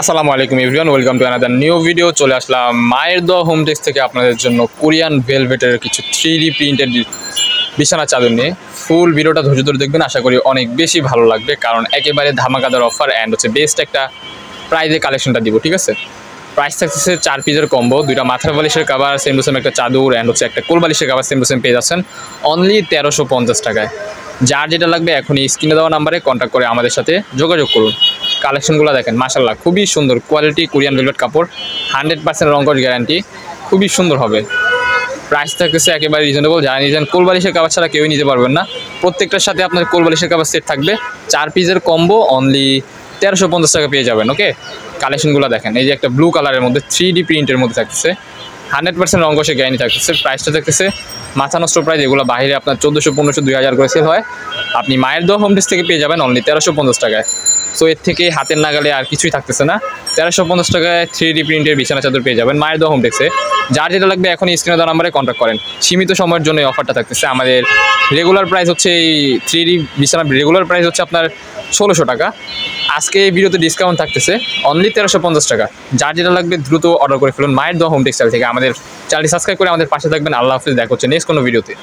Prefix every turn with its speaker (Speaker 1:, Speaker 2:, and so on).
Speaker 1: আসসালামু আলাইকুম everyone, welcome to another new video. চলে আসলাম মায়ের দোয়া হোম টেক্স থেকে আপনাদের জন্য কোরিয়ান ভেলভেটের কিছু 3D প্রিন্টেড বিছানা চাদর নিয়ে। ফুল ভিডিওটা ধৈর্য ধরে দেখবেন, আশা করি অনেক বেশি ভালো লাগবে, কারণ একেবারে ধামাকাদার অফার অ্যান্ড হচ্ছে বেস্ট একটা প্রাইজে কালেকশনটা দিব। ঠিক আছে, প্রাইস থাকতেছে 4 পিসের কম্বো, 2টা মাথার বালিশের কাভার সেম টু সেম, একটা চাদর অ্যান্ড হচ্ছে একটা কোল বালিশের কাভার সেম টু সেম পেয়ে যাচ্ছেন অনলি 1350 টাকায়। যার যেটা লাগবে এখনই স্ক্রিনে দেওয়া নাম্বারে কন্ট্যাক্ট করে আমাদের সাথে যোগাযোগ করুন। কালেকশনগুলো দেখেন, মাশাআল্লাহ খুবই সুন্দর কোয়ালিটি কোরিয়ান ভেলভেট কাপড়, 100% রংকশ গ্যারান্টি, খুবই সুন্দর হবে। প্রাইস থাকতেছে একেবারে রিজনেবল। যারা নিজেন কোল বালিশের কাভার ছাড়া কেউই নিতে পারবেন না, প্রত্যেকটার সাথে আপনার কোল বালিশের কাভার সেট থাকবে। 4 পিসের কম্বো অনলি 1350 টাকা পেয়ে যাবেন। ওকে, কালেকশনগুলো দেখেন, এই যে একটা ব্লু কালারের মধ্যে 3D প্রিন্টের মধ্যে থাকতেছে, 100% রংকশে গ্যারান্টি থাকতেছে। প্রাইসটা থাকতেছে মাথা নষ্ট প্রাইস, এগুলো বাইরে আপনার 1400, 1500, 2000 করে সেল হয়, আপনি মায়ের দোয়া হোম টেক্স থেকে পেয়ে যাবেন অনলি 1350 টাকায়। সো এর থেকে হাতের নাগালে আর কিছুই থাকতেছে না। 1350 টাকায় 3D প্রিন্টের বিছানা চাদর পেয়ে যাবেন মায়ের দোয়া হোম টেক্সে। যার যেটা লাগবে এখনই স্ক্রিনে দেওয়া নাম্বারে কন্ট্যাক্ট করেন। সীমিত সময়ের জন্য এই অফারটা থাকতেছে। আমাদের রেগুলার প্রাইস হচ্ছে এই 3D বিছানা রেগুলার প্রাইস হচ্ছে আপনার 1600 টাকা। আজকে এই ভিডিওতে ডিসকাউন্ট থাকতেছে অনলি 1350 টাকা। যার যেটা লাগবে দ্রুত অর্ডার করে ফেলুন মায়ের দোয়া হোম টেক্সটাইল থেকে। আমাদের চ্যানেলটি সাবস্ক্রাইব করে আমাদের পাশে থাকবেন। আল্লাহ হাফিজ, দেখা হচ্ছে নেক্সট কোনো ভিডিওতে।